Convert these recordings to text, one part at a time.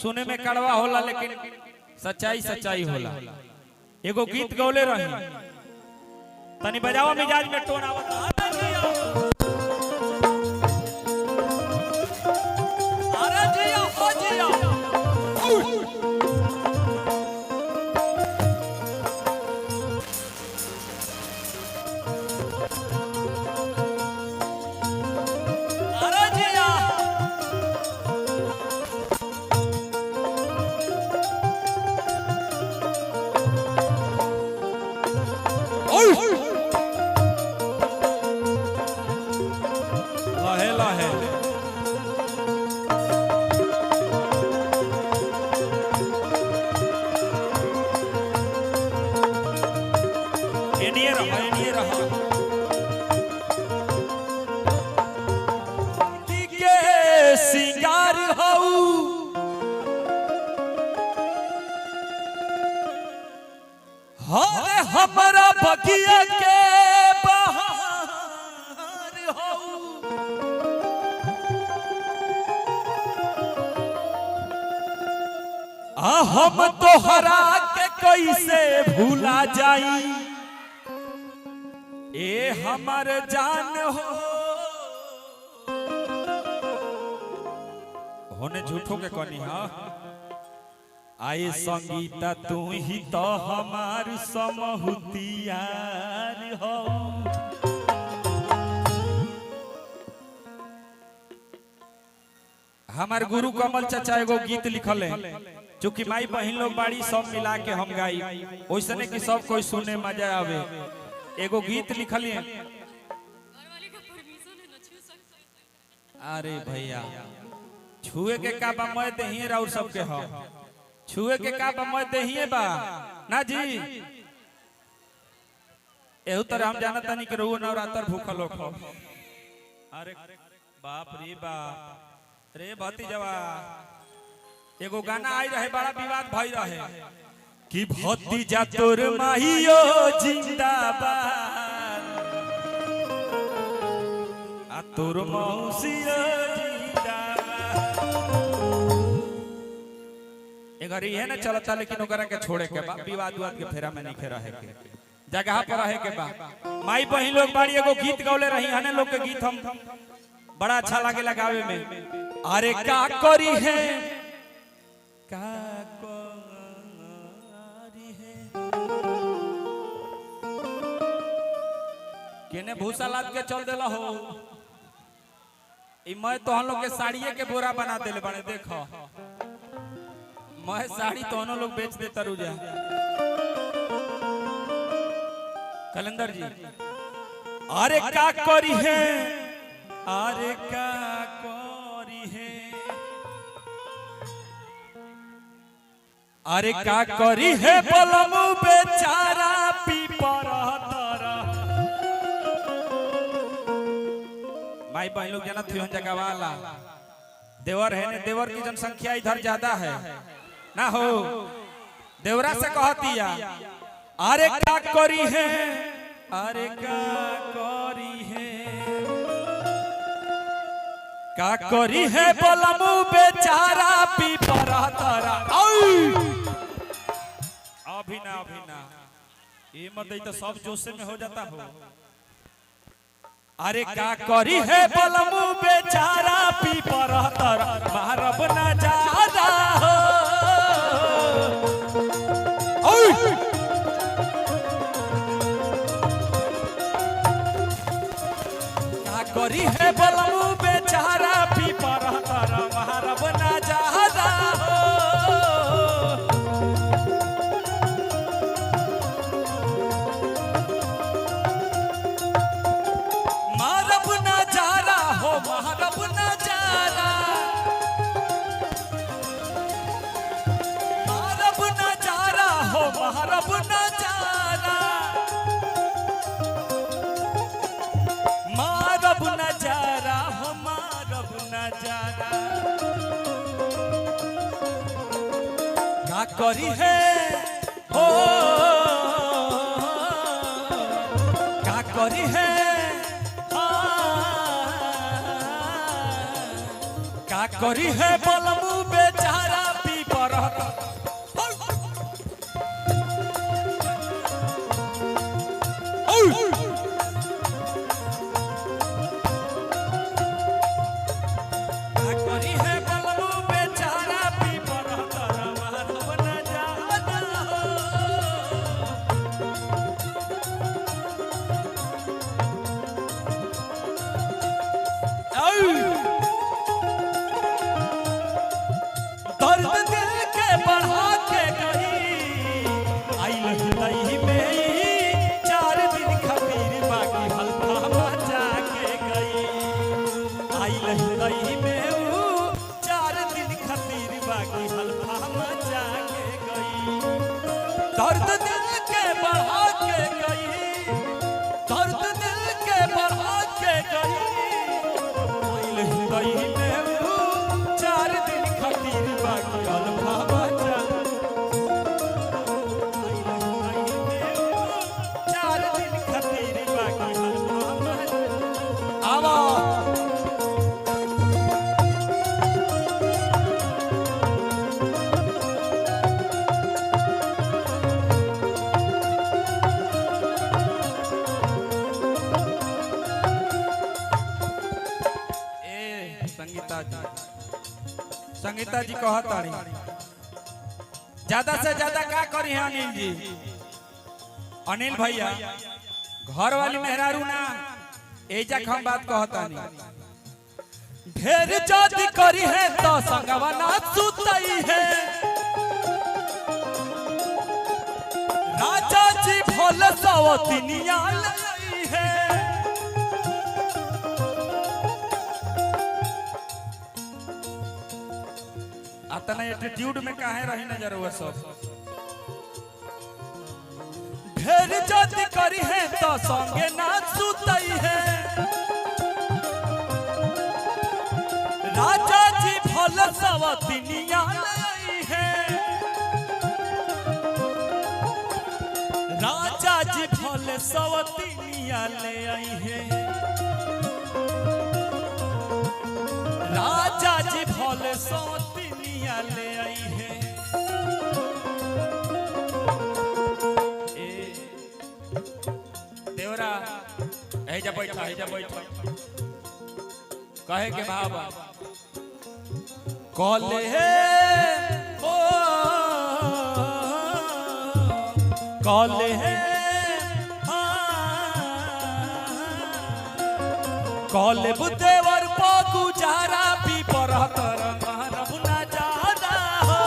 सुने में कड़वा होला लेकिन सच्चाई सच्चाई होला। एगो गीत गौले रही तनी बजाओ मिजाज में टोन आवत। अरे जिया हो जिया लहे लहे एनिए रहा के सिंगार हऊ हरे हमरा बगिया के हम तो हरा के कैसे भूला जाई ए हमर जान हो। होने झूठों के कोनी हा आए संगीता तू ही तो हमार समहुतियार हो। हमार गुरु कमल चाचा एगो गीत लिखल है चूंकि माई बहन लोग बाड़ी सब मिला के हम गाई वैसने कि सब कोई सुने मजा आवे। एगो गीत लिखल है। अरे भैया छुए के का बा मैं देहिए राउर सबके हो छुए के का बा मैं देहिए बा ना जी। एहू तरह हम जानता नहीं कि रोहु नवरात्र भूखल हो। अरे बाप रे बाप रे भतीजवा एगो गाना आई रहे बड़ा विवाद भई रहे कि भतीजा तोर माहियो जिंदाबाद आ तोर मौसियो जिंदाबाद। एगर ये ना चलता लेकिन ओकरा के छोड़े के बा विवाद के फेरा में नहीं खेरा है के जगह पर रहे के बा। माई बहन लोग बाड़ी एगो गीत गौले रही हने लोग के गीत हम बड़ा अच्छा लागे लगावे में। अरे का करी है का करी है केने भूसा लाद के चल देला हो। मैं तो हम लोग के साड़िये के बोरा बना देले बने देखो मैं साड़ी तो हम लोग बेच देता रुजा। कैलेंडर जी अरे का करी है अरे का करी है अरे का करी है बलमु बेचारा पीपर तारा। माई बहन लोग जना थी जगह वाला देवर है ने देवर की जनसंख्या इधर ज्यादा है ना हो देवरा से कहतिया अरे का करी है अरे का करी है का करी है बलमु बेचारा पीपर तारा। अभी ना ये मत तो सब जोश में हो जाता हो। अरे का करी है बलमु बेचारा पीपर तारा मारब ना ज्यादा हो। का करी है बलमु बेचारा पीपर तारा मारब ना ज्यादा हो। मारब नजारा हो मारब नजारा मारब नजारा हो मारब नजारा मारब नजारा हो मारब नजारा। का करी है हो का करी है का करी है बलमु बेचारा बाकी हल्का मचा के गई, दर्द दिल के बढ़ा के गई, दर्द दिल के बढ़ा के गई, हृदय में 4 दिन खातिर बाकी हल्का मचा, 4 दिन खातिर बाकी हल्का मचा। आवा संगीता जी कहताड़ी ज्यादा से ज्यादा क्या करी है अनिल जी, अनिल भैया घर वाली मेहरारू ना एजा हम बात कहता नहीं, ढेर जाति करी है तो संगवा ना सुतई है, राजा जी भोल सवतिनिया लई है, अतना एटीट्यूड में काहे रही नजर हुआ सब, ढेर जाति करी है तो संगे ना सुतई है, राजा जी भोल सवतिनिया लई है, राजा जी भोल सवतिनिया ले आई है, राजा जी भोल सवतिनिया ले आई है। देवरा ऐजा बैठा कहे के बाबा कॉले ओ कॉले कॉले बुद्धेवर पा गुजारा भी परहतर मारब ना जादा हो,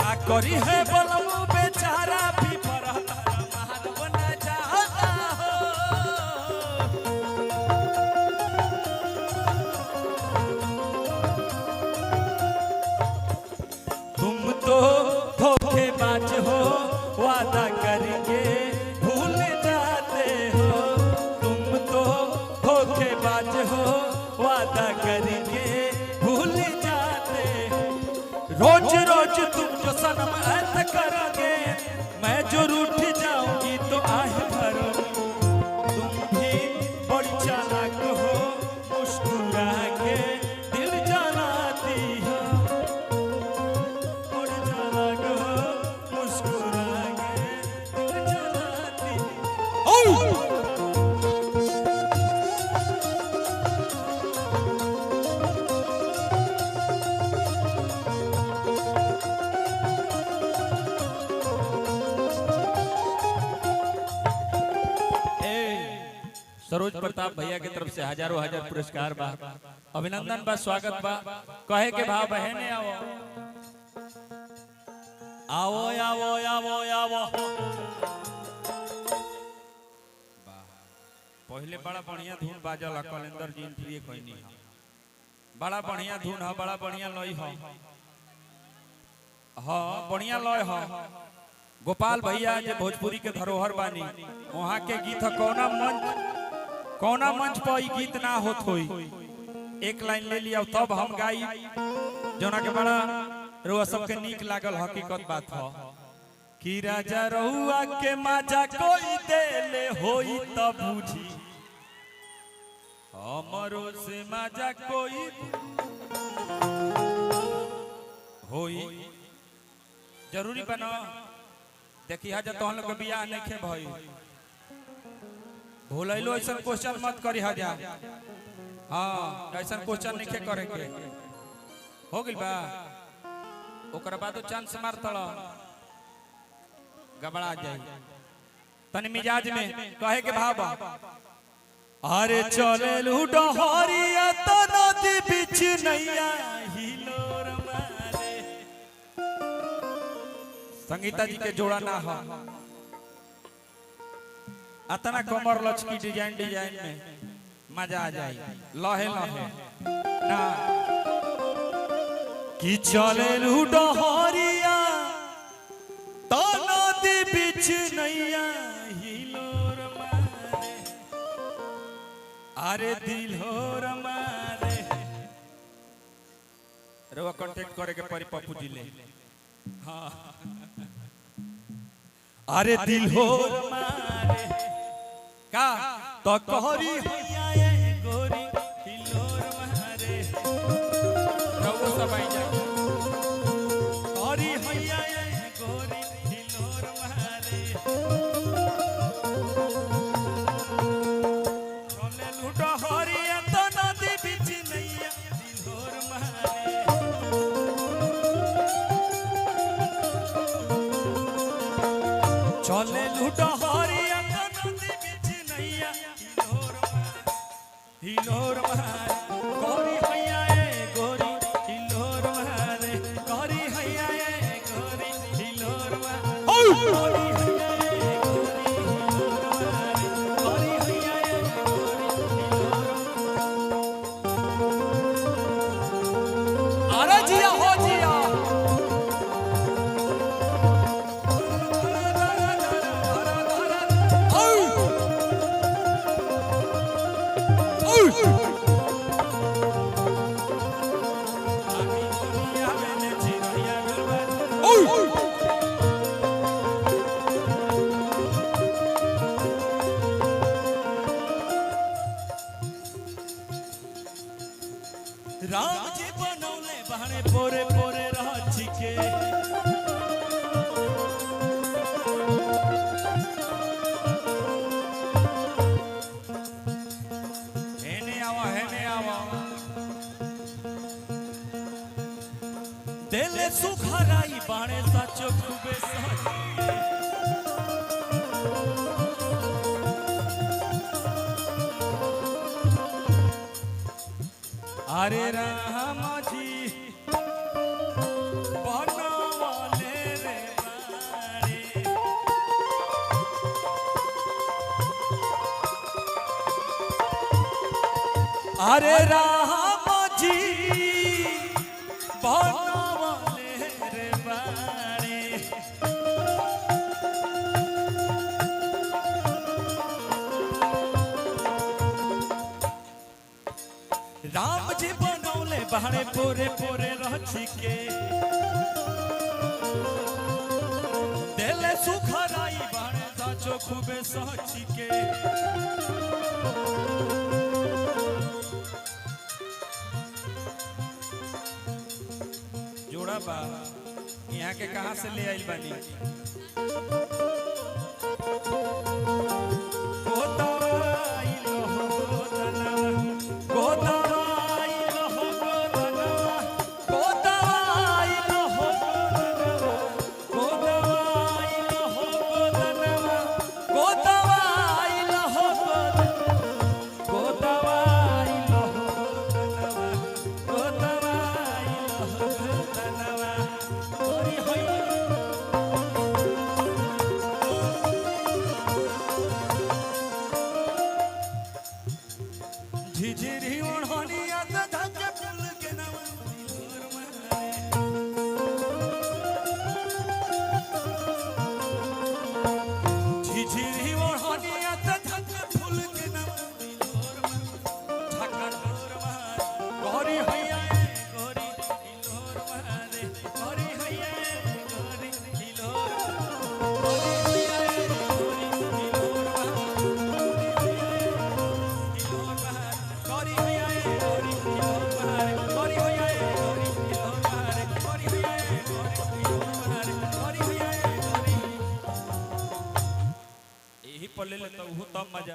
आ करी है बलम बेचारा भी परहतर मारब ना जादा हो, तुम तो धोखेबाज हो वादा करके भूल जाते हो, तुम तो धोखेबाज हो वादा करके भूल जाते हो, रोज रोज तुम जो सनम ऐसा करोगे मैं जो रूठ जाऊंगी तो आह भरोगी, तुम भी बड़ी चालाक हो मुस्कुरा के दिल जलाती हो, बड़ी चालाक हो मुस्कुरा के दिल जलाती हो। सरोज प्रताप भैया की तरफ से हजारों हजार पुरस्कार बा, अभिनंदन बा, स्वागत बा, कहे के भाव बहने आओ आओ आओ आओ आओ, पहले बड़ा बढ़िया धुन बाजल कलेंदर जी प्रिय कहनी, बड़ा बढ़िया धुन है, बड़ा बढ़िया लय है, हाँ बढ़िया लय है। गोपाल भैया जे भोजपुरी के धरोहर बानी वहाँ के गीत है, कौना मंच पर ई गीत ना होत होई, एक लाइन ले लिया तब हम गाई, जोना के बड़ा रुआ सबके नीक लागल, हकीकत बात हो कि राजा रहुआ के माजा कोई देले होई तब बुझी, हमरो से माजा कोई होई, जरूरी बना देखी हा जब तोहन लोग बियाह नहीं खे भाई भूलैलो ऐसा क्वेश्चन मत करी हा जा, हाँ ऐसा क्वेश्चन नहीं खे करे के हो गइल बा, ओकरा बाद चांस मार तड़ गबड़ा जाए, तनी मिजाज में कहे के भाव अरे चले लुडहरिया तो नदी बीच नैया हिलोर मारे, संगीता जी के जोड़ा ना हो अतना कमर लचकी डिजाइन डिजाइन में मजा आ जाए लहे लहे ना कि चले लूडो हरिया तो नदी बीच नैया हिलोर मारे अरे दिलोर मारे रवा कांटेक्ट करे के परी पप्पू जी ले हाँ अरे दिलोर मारे का तो कहरी हैया ए गोरी दिलोर मारे रवा सब आई जा कहरी हैया ए गोरी दिलोर मारे चले लूडो हरिया तो नदी बीच नैया दिलोर मारे चले लूडो हरिया तो नदी बीच नैया हिलोर मारे गोरी हैया ए गोरी हिलोर मारे गोरी हैया ए गोरी हिलोर मारे गोरी हैया ए गोरी हिलोर मारे गोरी हैया ए गोरी हिलोर अरे जिया हो जिया राम जी बनौले बहने पोरे पोरे राजी के हेने आवा दिले सुखराई बाणे साचो खूबे साजी अरे राम जी बनवाले रे बारे अरे राम जी बनवाले रे बारे राम जी बनौले बहने पोरे पोरे रची के दिले सुखराई बहने साचो खूबे सची के जोड़ा बा यहाँ के कहाँ से ले आई बानी झिझिरी ओढ़निया से धके फूल के नवा दिलोर मारे झिझिरी ओढ़निया से धके फूल के नवा दिलोर मारे झका डोर मारे गोरी हैया ए गोरी दिलोर मारे गोरी हैया ए गोरी दिलोर गोरी हैया ए गोरी दिलोर मारे गोरी हैया ए गोरी दिलोर मारे गोरी हैया ए गोरी दिलोर मारे गोरी हैया ए गोरी दिलोर मारे गोरी हैया ए गोरी यही पल्ले ले तो तब मजा